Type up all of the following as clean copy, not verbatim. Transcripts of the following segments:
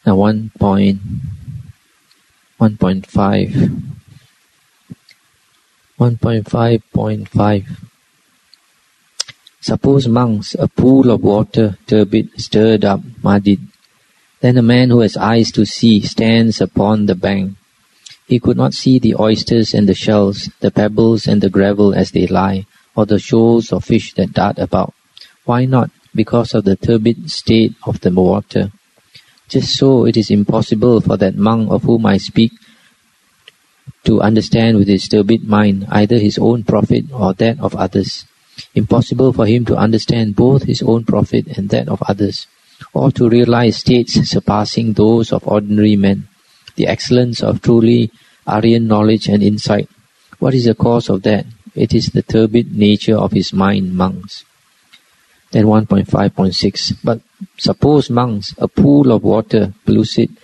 Now 1.5.5. Suppose, monks, a pool of water, turbid, stirred up, muddied. Then a man who has eyes to see stands upon the bank. He could not see the oysters and the shells, the pebbles and the gravel as they lie, or the shoals of fish that dart about. Why not? Because of the turbid state of the water. Just so it is impossible for that monk of whom I speak to understand with his turbid mind either his own profit or that of others. Impossible for him to understand both his own profit and that of others, or to realize states surpassing those of ordinary men, the excellence of truly Aryan knowledge and insight. What is the cause of that? It is the turbid nature of his mind, monks. Then 1.5.6. But suppose, monks, a pool of water, pellucid,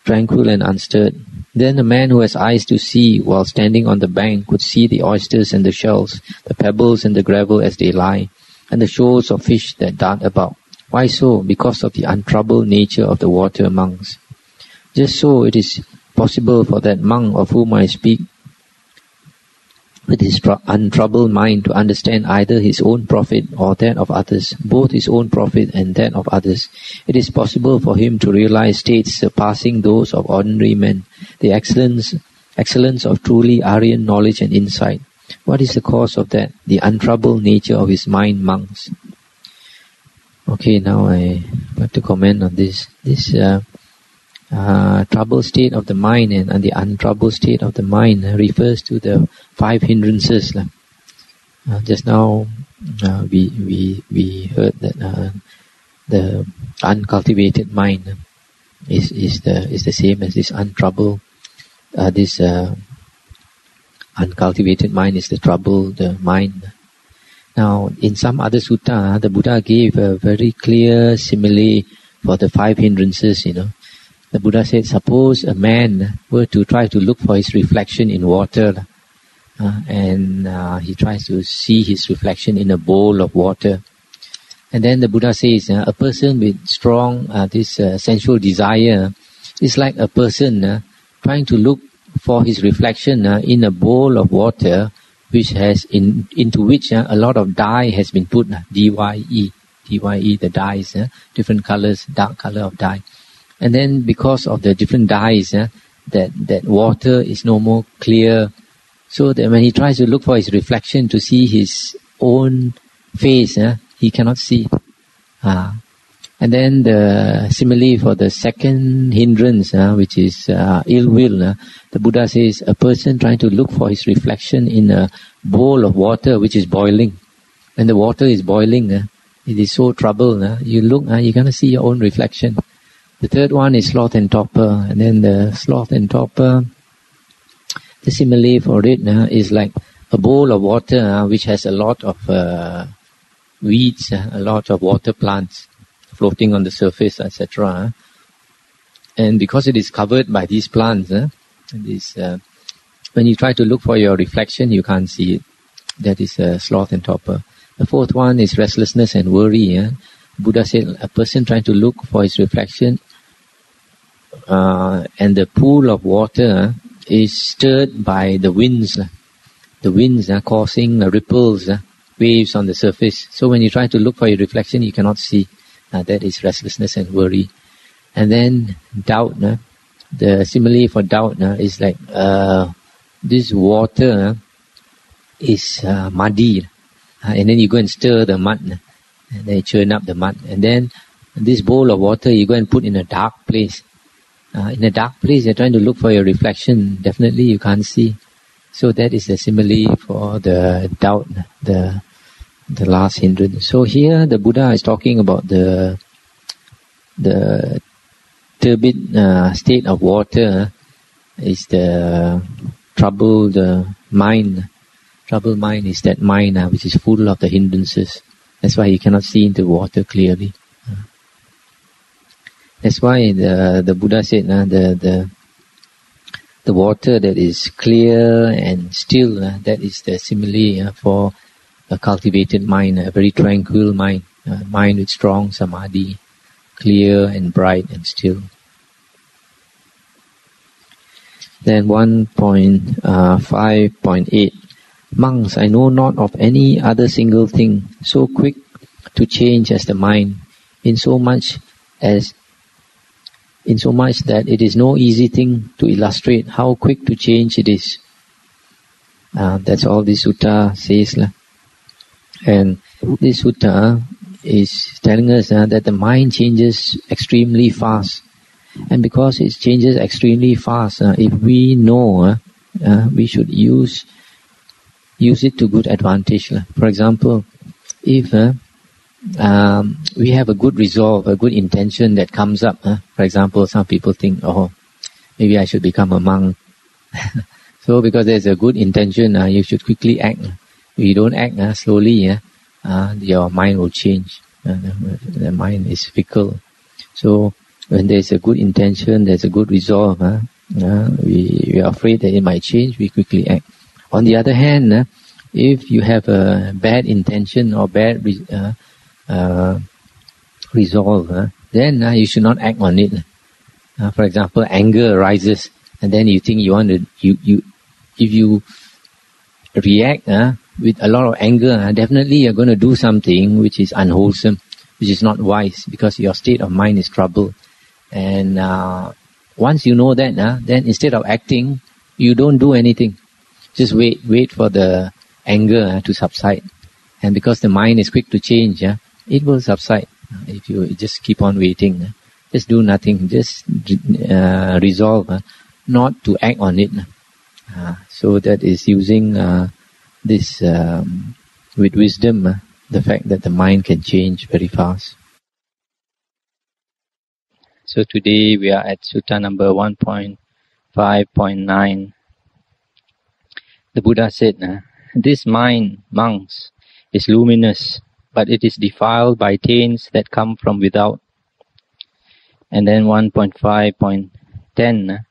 tranquil and unstirred. Then a man who has eyes to see while standing on the bank could see the oysters and the shells, the pebbles and the gravel as they lie, and the shoals of fish that dart about. Why so? Because of the untroubled nature of the water, monks. Just so it is possible for that monk of whom I speak with his untroubled mind to understand either his own profit or that of others, both his own profit and that of others. It is possible for him to realize states surpassing those of ordinary men, the excellence of truly Aryan knowledge and insight. What is the cause of that? The untroubled nature of his mind, monks. Okay, now I want to comment on this. This troubled state of the mind and the untroubled state of the mind refers to the 5 hindrances. Just now we heard that the uncultivated mind is the same as this untroubled. This uncultivated mind is the troubled mind. Now, in some other sutta, the Buddha gave a very clear simile for the 5 hindrances. The Buddha said, suppose a man were to try to look for his reflection in water, and he tries to see his reflection in a bowl of water. And then the Buddha says, a person with strong sensual desire is like a person trying to look for his reflection in a bowl of water which has into which a lot of dye has been put, dye, the dyes, different colors, dark color of dye. And then because of the different dyes, that water is no more clear. So that when he tries to look for his reflection to see his own face, he cannot see. And then the simile for the second hindrance, which is ill will, the Buddha says a person trying to look for his reflection in a bowl of water which is boiling. When the water is boiling, it is so troubled. You look, you're going to see your own reflection. The third one is sloth and torpor, and then the sloth and torpor, the simile for it is like a bowl of water which has a lot of weeds, a lot of water plants floating on the surface, etc. And because it is covered by these plants, when you try to look for your reflection, you can't see it. That is sloth and torpor. The fourth one is restlessness and worry. Buddha said a person trying to look for his reflection and the pool of water is stirred by the winds. The winds are causing ripples, waves on the surface. So when you try to look for your reflection, you cannot see. That is restlessness and worry. And then doubt. The simile for doubt is like this water is muddy. And then you go and stir the mud. And then you churn up the mud. And then this bowl of water you go and put in a dark place. In a dark place, you're trying to look for your reflection. Definitely you can't see. So that is the simile for the doubt, the last hindrance. So here the Buddha is talking about the turbid state of water is the troubled mind. Troubled mind is that mind which is full of the hindrances. That's why you cannot see into water clearly. That's why the Buddha said the water that is clear and still, that is the simile for a cultivated mind, a very tranquil mind, mind with strong samadhi, clear and bright and still. Then 1.5.8. Monks, I know not of any other single thing so quick to change as the mind, insomuch that it is no easy thing to illustrate how quick to change it is. That's all this sutta says. And this sutta is telling us that the mind changes extremely fast. And because it changes extremely fast, if we know, we should use it to good advantage. For example, if we have a good resolve, a good intention that comes up. For example, some people think, oh, maybe I should become a monk. So because there's a good intention, you should quickly act. If you don't act slowly, your mind will change. The mind is fickle. So when there's a good intention, there's a good resolve, we are afraid that it might change, we quickly act. On the other hand, if you have a bad intention or bad resolve, then you should not act on it. For example, anger arises, and then you think you want to, if you react with a lot of anger, definitely you're going to do something which is unwholesome, which is not wise, because your state of mind is troubled. And once you know that, then instead of acting, you don't do anything. Just wait for the anger to subside. And because the mind is quick to change, it will subside. If you just keep on waiting, just do nothing, just resolve not to act on it. So that is using this with wisdom, the fact that the mind can change very fast. So today we are at Sutta number 1.5.9. The Buddha said, this mind, monks, is luminous, but it is defiled by taints that come from without. And then 1.5.10.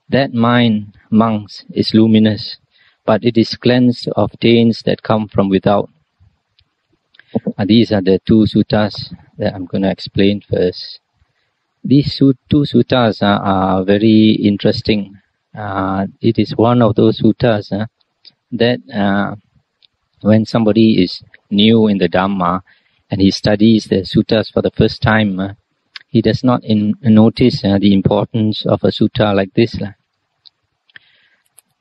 That mind, monks, is luminous, but it is cleansed of taints that come from without. These are the two suttas that I'm going to explain first. These two suttas are very interesting. It is one of those suttas that when somebody is new in the Dhamma and he studies the suttas for the first time, he does not notice the importance of a sutta like this.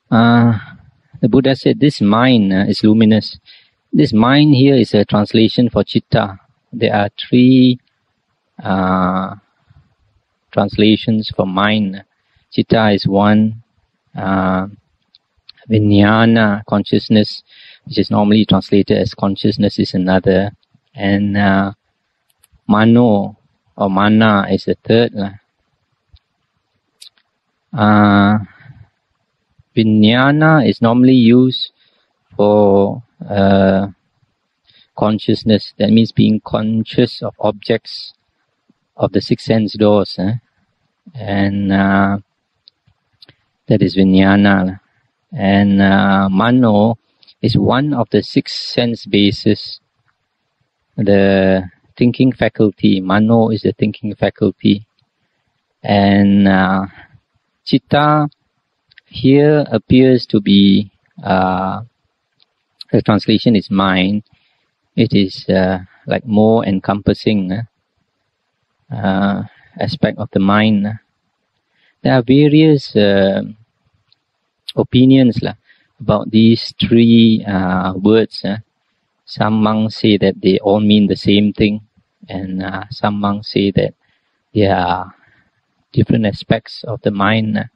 The Buddha said this mind is luminous. This mind here is a translation for citta. There are three translations for mind. Citta is one, vijnana, consciousness, which is normally translated as consciousness, is another, and mano or mana is the third. Vijnana is normally used for consciousness. That means being conscious of objects of the six sense doors, and that is vijnana. And mano is one of the six sense bases, the thinking faculty. Mano is the thinking faculty. And citta here appears to be, the translation is mind. It is like more encompassing aspect of the mind. There are various opinions about these three words. Some monks say that they all mean the same thing, and some monks say that they are different aspects of the mind.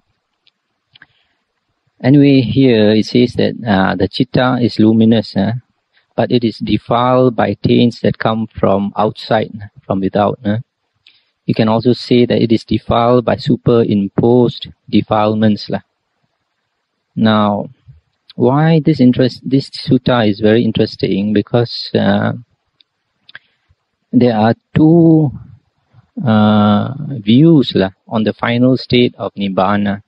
Anyway, here it says that the citta is luminous, but it is defiled by taints that come from outside, from without. You can also say that it is defiled by superimposed defilements. Now, why this sutta is very interesting? Because there are two views on the final state of Nibbana.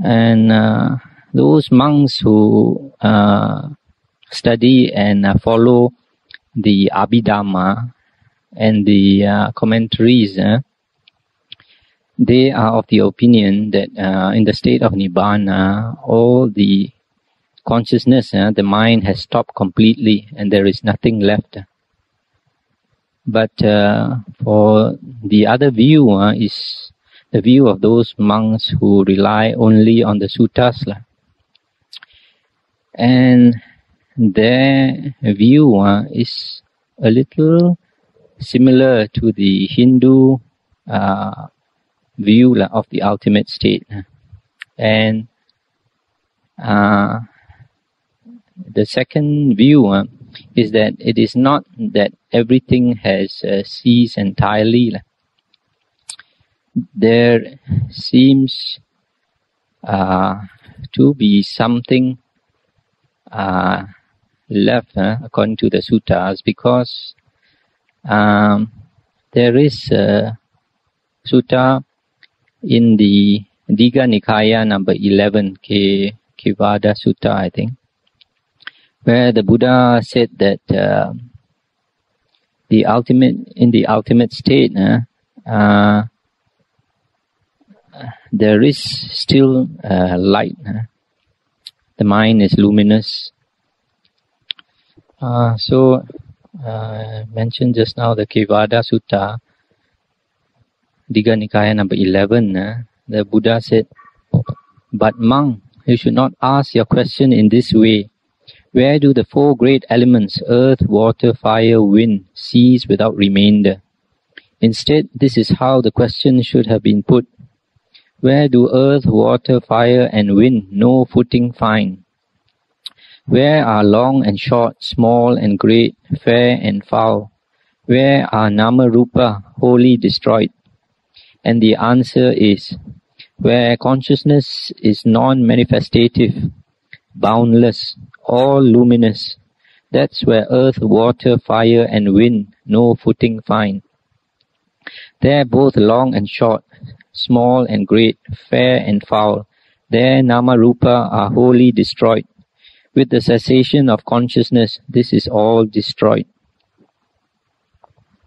And those monks who study and follow the Abhidhamma and the commentaries, they are of the opinion that in the state of Nibbana, all the consciousness, the mind has stopped completely and there is nothing left. But for the other view is the view of those monks who rely only on the suttas. And their view is a little similar to the Hindu view of the ultimate state. And the second view is that it is not that everything has ceased entirely. There seems to be something left according to the suttas, because there is a sutta in the Digha Nikaya number 11, Kevada Sutta, I think, where the Buddha said that in the ultimate state, there is still light. The mind is luminous. So I mentioned just now the Kevada Sutta, Digha Nikaya number 11. The Buddha said, "But monk, you should not ask your question in this way. Where do the four great elements, earth, water, fire, wind, cease without remainder? Instead, this is how the question should have been put. Where do earth, water, fire, and wind no footing find? Where are long and short, small and great, fair and foul? Where are nama rupa wholly destroyed?" And the answer is, where consciousness is non-manifestative, boundless, all luminous, that's where earth, water, fire, and wind no footing find. There both long and short, small and great, fair and foul, there nama rupa are wholly destroyed. With the cessation of consciousness, this is all destroyed.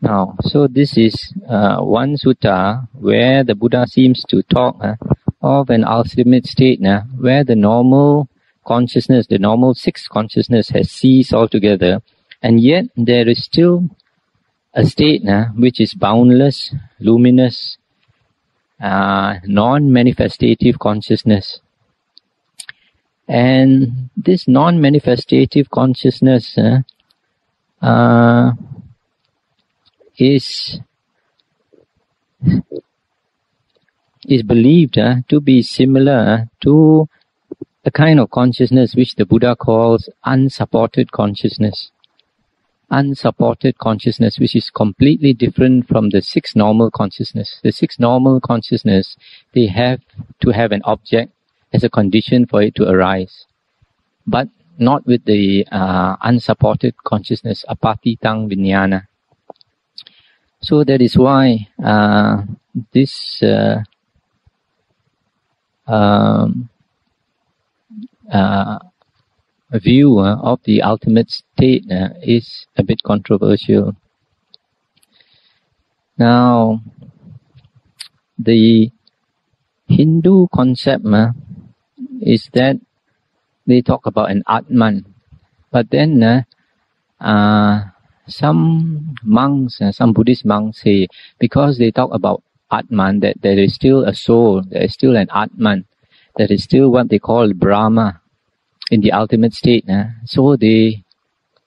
Now, so this is one sutta where the Buddha seems to talk of an ultimate state where the normal consciousness, the normal sixth consciousness has ceased altogether, and yet there is still a state which is boundless, luminous, non-manifestative consciousness. And this non-manifestative consciousness is believed to be similar to a kind of consciousness which the Buddha calls unsupported consciousness. Unsupported consciousness, which is completely different from the sixth normal consciousness. The sixth normal consciousness, they have to have an object as a condition for it to arise, but not with the unsupported consciousness, apatitang vijnana. So that is why this view of the ultimate state is a bit controversial. Now, the Hindu concept is that they talk about an Atman, but then some monks, some Buddhist monks say, because they talk about Atman, that there is still a soul, there is still an Atman, there is still what they call Brahma in the ultimate state. So they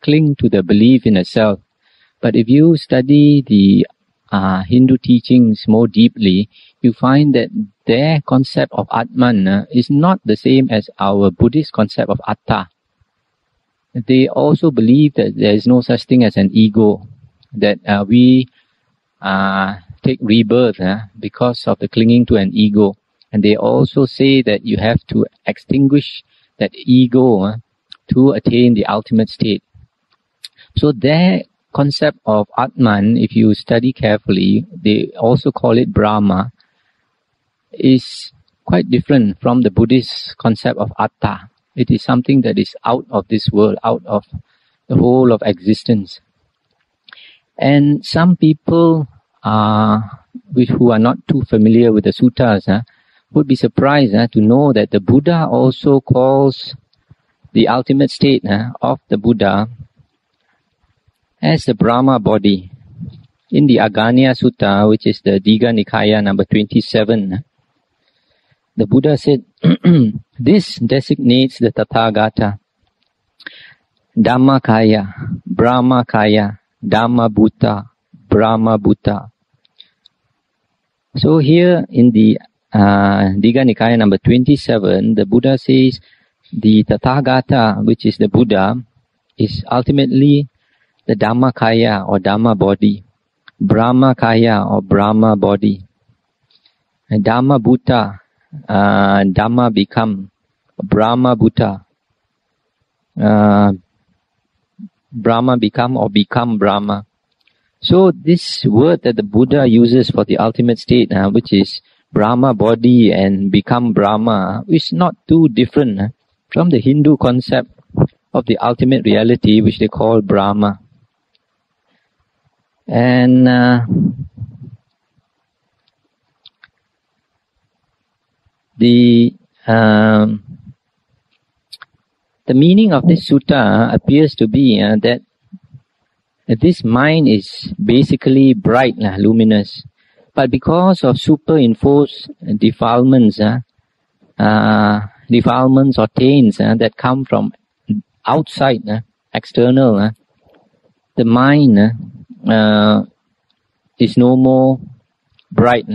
cling to the belief in a self. But if you study the Hindu teachings more deeply, you find that their concept of Atman is not the same as our Buddhist concept of Atta. They also believe that there is no such thing as an ego, that we take rebirth because of the clinging to an ego. And they also say that you have to extinguish that ego to attain the ultimate state. So their concept of Atman, if you study carefully, they also call it Brahma, is quite different from the Buddhist concept of Atta. It is something that is out of this world, out of the whole of existence. And some people who are not too familiar with the suttas would be surprised to know that the Buddha also calls the ultimate state of the Buddha as the Brahma body. In the Aganya Sutta, which is the Digha Nikaya number 27, the Buddha said, this designates the Tathagata, Dhammakaya, Brahmakaya, Dhammavuddho, Brahma Buddha. So here in the Digha Nikaya number 27, the Buddha says the Tathagata, which is the Buddha, is ultimately the Dhammakaya or Dhamma body, Brahmakaya or Brahma body, and Dhammavuddho, Dhamma become, Brahma Buddha, Brahma become or become Brahma. So this word that the Buddha uses for the ultimate state, which is Brahma body and become Brahma, is not too different from the Hindu concept of the ultimate reality, which they call Brahma. And the meaning of this sutta appears to be that this mind is basically bright, luminous, but because of superimposed defilements, defilements or taints that come from outside, external, the mind is no more bright.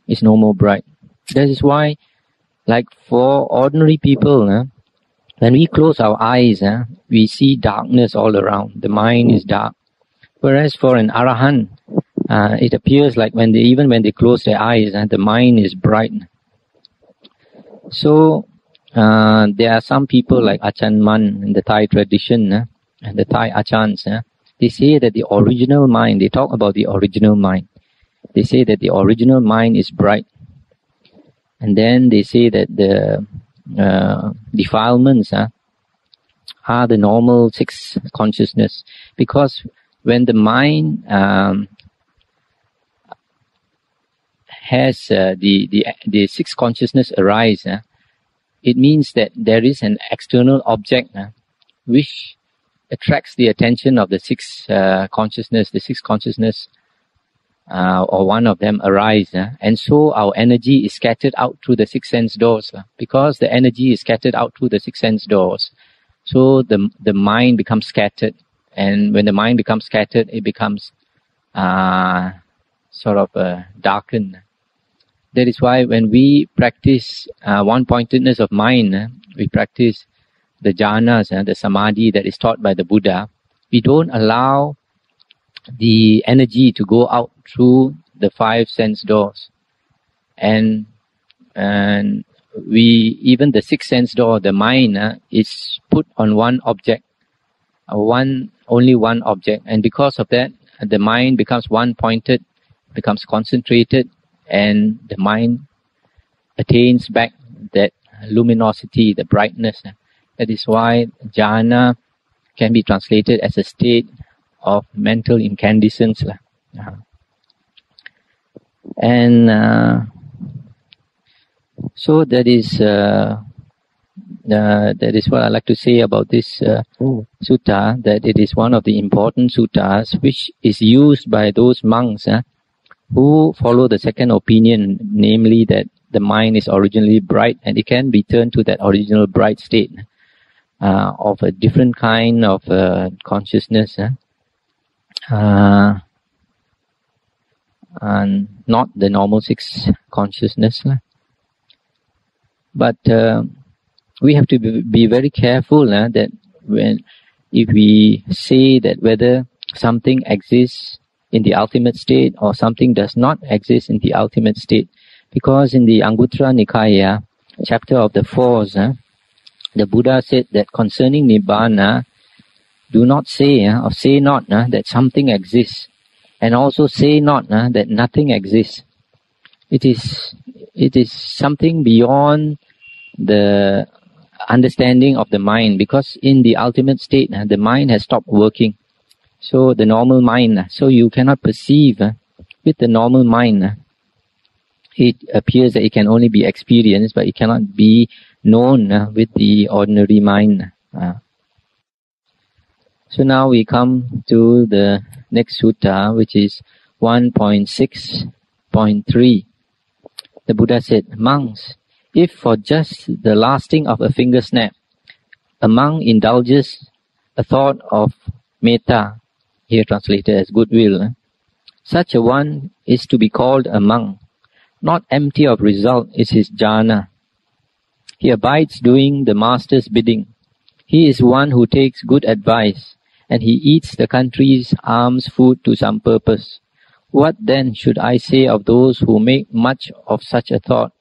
Is no more bright. That is why, like for ordinary people, when we close our eyes, we see darkness all around. The mind is dark. Whereas for an arahant, it appears like even when they close their eyes, the mind is bright. So there are some people like Achan Man in the Thai tradition, and the Thai Achans, they say that the original mind, they talk about the original mind. They say that the original mind is bright. And then they say that the defilements are the normal six consciousness. Because when the mind has the six consciousness arise, it means that there is an external object which attracts the attention of the six consciousness. The six consciousness or one of them arise, and so our energy is scattered out through the six sense doors. Because the energy is scattered out through the six sense doors, so the mind becomes scattered, and when the mind becomes scattered, it becomes sort of darkened. That is why when we practice one-pointedness of mind, we practice the jhanas, the samadhi that is taught by the Buddha. We don't allow the energy to go out through the five sense doors, and we even the sixth sense door, the mind is put on one object, only one object, and because of that, the mind becomes one-pointed, becomes concentrated, and the mind attains back that luminosity, the brightness. That is why jhana can be translated as a state of mental incandescence. And so that is what I like to say about this sutta, that it is one of the important suttas which is used by those monks who follow the second opinion, namely that the mind is originally bright and it can return to that original bright state of a different kind of consciousness, and not the normal six consciousness. But we have to be very careful that if we say that whether something exists in the ultimate state or something does not exist in the ultimate state, because in the Anguttara Nikaya, chapter of the Fours, the Buddha said that concerning Nibbana, do not say or say not that something exists, and also say not that nothing exists. It is something beyond the understanding of the mind, because in the ultimate state, the mind has stopped working. So the normal mind, so you cannot perceive with the normal mind, it appears that it can only be experienced, but it cannot be known with the ordinary mind. So now we come to the next sutta, which is 1.6.3. The Buddha said, "Monks, if for just the lasting of a finger snap, a monk indulges a thought of metta," here translated as goodwill, such a one is to be called a monk. Not empty of result is his jhana. He abides doing the master's bidding. He is one who takes good advice, and he eats the country's alms food to some purpose. What then should I say of those who make much of such a thought?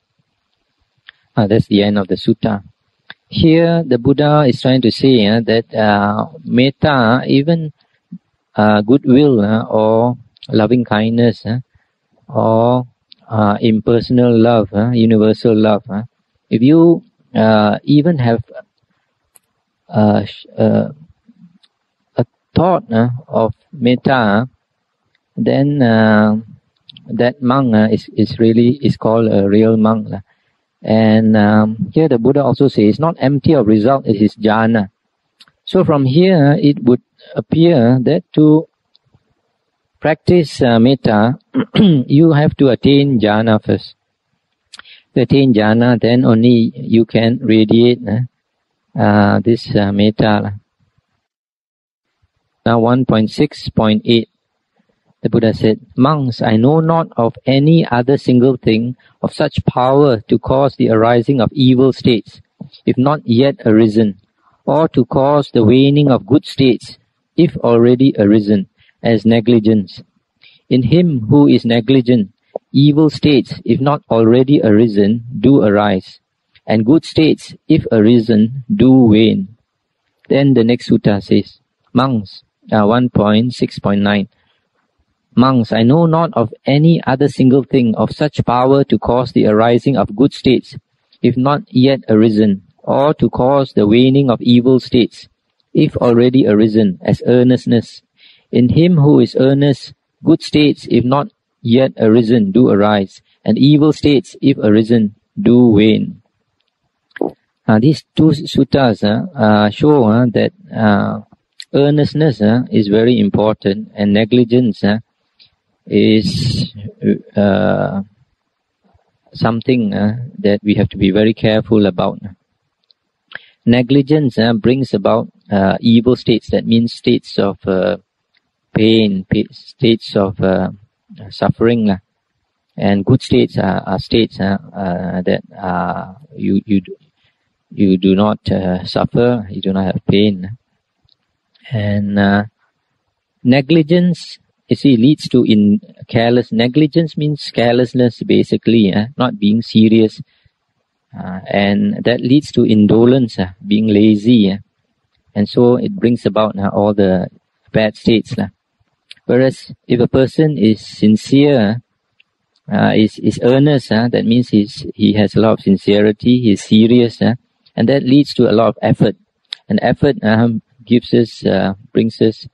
That's the end of the sutta. Here the Buddha is trying to say that metta, even goodwill or loving kindness or impersonal love, universal love, if you even have a thought of metta, then that monk is called a real monk. And here the Buddha also says, not empty of result is his jhana. So from here it would appear that to practice metta, you have to attain jhana first. To attain jhana, then only you can radiate this metta. Now 1.6.8. The Buddha said, "Monks, I know not of any other single thing of such power to cause the arising of evil states, if not yet arisen, or to cause the waning of good states, if already arisen, as negligence. In him who is negligent, evil states, if not already arisen, do arise, and good states, if arisen, do wane." Then the next sutta says, "Monks," 1.6.9. "Monks, I know not of any other single thing of such power to cause the arising of good states, if not yet arisen, or to cause the waning of evil states, if already arisen, as earnestness. In him who is earnest, good states, if not yet arisen, do arise, and evil states, if arisen, do wane." These two suttas show that earnestness is very important, and negligence is something that we have to be very careful about. Negligence brings about evil states. That means states of pain, states of suffering, and good states are states that you do not suffer, you do not have pain. And negligence, you see, leads to careless. Negligence means carelessness, basically, not being serious, and that leads to indolence, being lazy, and so it brings about all the bad states. Whereas if a person is sincere, is earnest, that means he has a lot of sincerity, he is serious, and that leads to a lot of effort. And effort brings us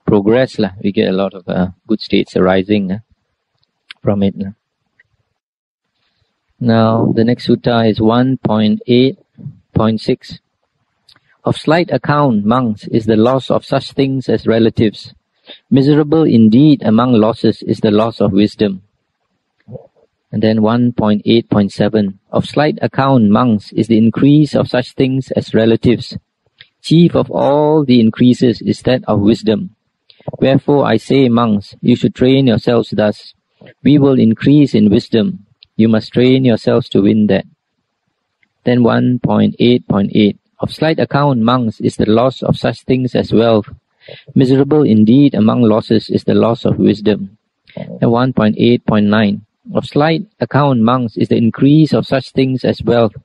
progress. We get a lot of good states arising from it. Now the next sutta is 1.8.6. "Of slight account, monks, is the loss of such things as relatives. Miserable indeed among losses is the loss of wisdom." And then 1.8.7. "Of slight account, monks, is the increase of such things as relatives. Chief of all the increases is that of wisdom. Wherefore I say, monks, you should train yourselves thus. We will increase in wisdom. You must train yourselves to win that." Then 1.8.8. "Of slight account, monks, is the loss of such things as wealth. Miserable indeed among losses is the loss of wisdom." And 1.8.9. "Of slight account, monks, is the increase of such things as wealth.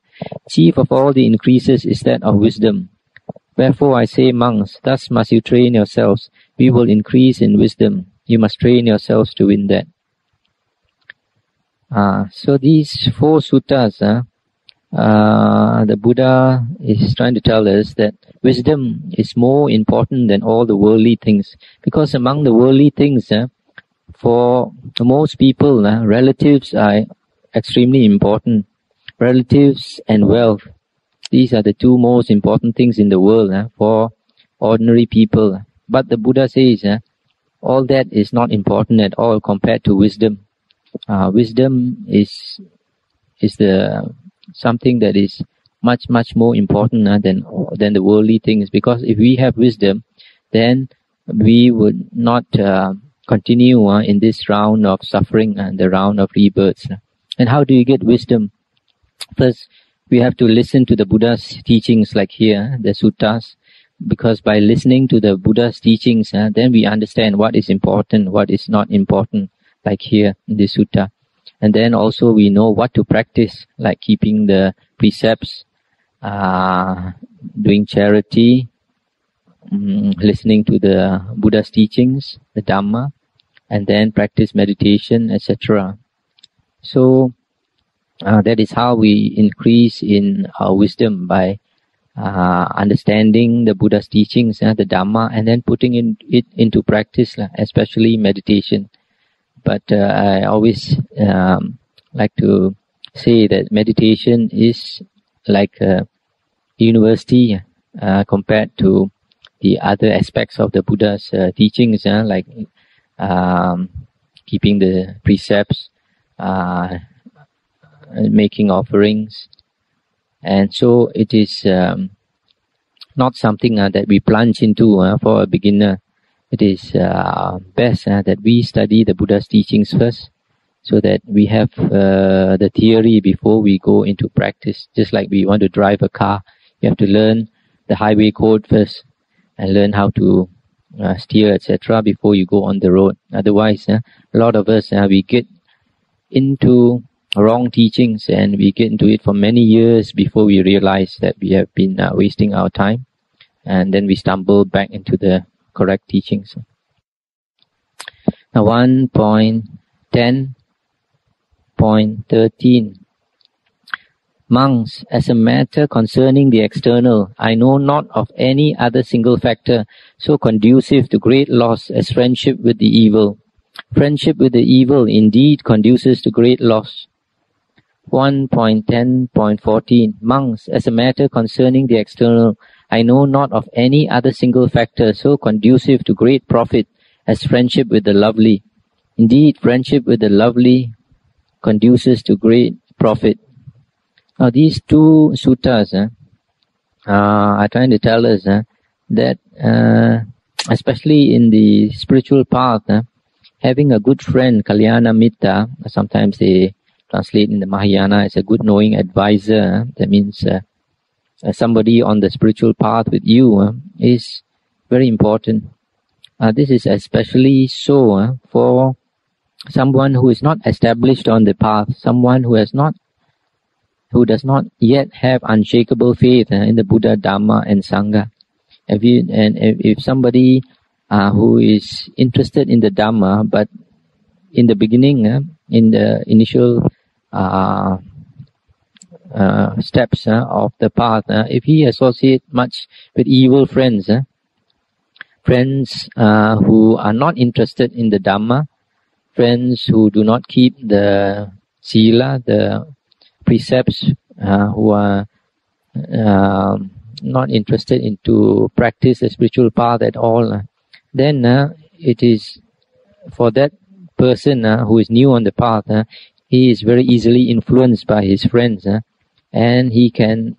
Chief of all the increases is that of wisdom. Wherefore I say, monks, thus must you train yourselves. We will increase in wisdom. You must train yourselves to win that." So these four suttas the Buddha is trying to tell us that wisdom is more important than all the worldly things. Because among the worldly things, for most people, relatives are extremely important. Relatives and wealth. These are the two most important things in the world for ordinary people. But the Buddha says all that is not important at all compared to wisdom. Wisdom is the something that is much more important than the worldly things. Because if we have wisdom, then we would not continue in this round of suffering and the round of rebirths. And how do you get wisdom? First, we have to listen to the Buddha's teachings, like here, the suttas, because by listening to the Buddha's teachings, then we understand what is important, what is not important, like here in this sutta. And then also we know what to practice, like keeping the precepts, doing charity, listening to the Buddha's teachings, the Dhamma, and then practice meditation, etc. So that is how we increase in our wisdom, by understanding the Buddha's teachings, the Dhamma, and then putting it into practice, especially meditation. But I always like to say that meditation is like a university compared to the other aspects of the Buddha's teachings, like keeping the precepts, making offerings. And so it is not something that we plunge into for a beginner. It is best that we study the Buddha's teachings first, so that we have the theory before we go into practice. Just like we want to drive a car, you have to learn the highway code first and learn how to steer, etc., before you go on the road. Otherwise, a lot of us, we get into wrong teachings, and we get into it for many years before we realize that we have been wasting our time, and then we stumble back into the correct teachings. Now 1.10.13. Monks, as a matter concerning the external, I know not of any other single factor so conducive to great loss as friendship with the evil. Friendship with the evil indeed conduces to great loss. 1.10.14. Monks, as a matter concerning the external, I know not of any other single factor so conducive to great profit as friendship with the lovely. Indeed, friendship with the lovely conduces to great profit. Now, these two suttas are trying to tell us that, especially in the spiritual path, having a good friend, Kalyanamitta, sometimes they translate in the Mahayana as a good knowing advisor. That means somebody on the spiritual path with you is very important. This is especially so for someone who is not established on the path, someone who does not yet have unshakable faith in the Buddha, Dhamma, and Sangha. If somebody who is interested in the Dhamma, but in the beginning, in the initial steps of the path, if he associates much with evil friends, friends who are not interested in the Dhamma, friends who do not keep the sila, the precepts, who are not interested into practice the spiritual path at all, then it is for that person who is new on the path, he is very easily influenced by his friends, and he can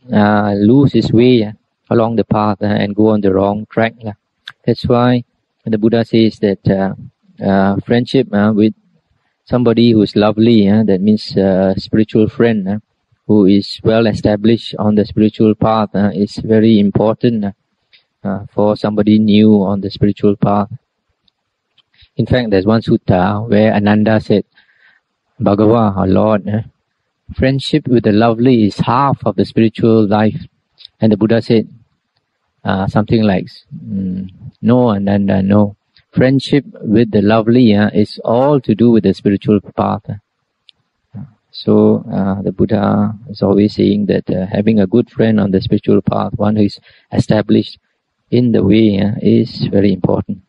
lose his way along the path and go on the wrong track. That's why the Buddha says that friendship with somebody who is lovely, that means a spiritual friend who is well established on the spiritual path, is very important for somebody new on the spiritual path. In fact, there's one sutta where Ananda said, Bhagava, our Lord, friendship with the lovely is half of the spiritual life. And the Buddha said something like, no, Ananda, no. Friendship with the lovely is all to do with the spiritual path. So the Buddha is always saying that having a good friend on the spiritual path, one who is established in the way, is very important.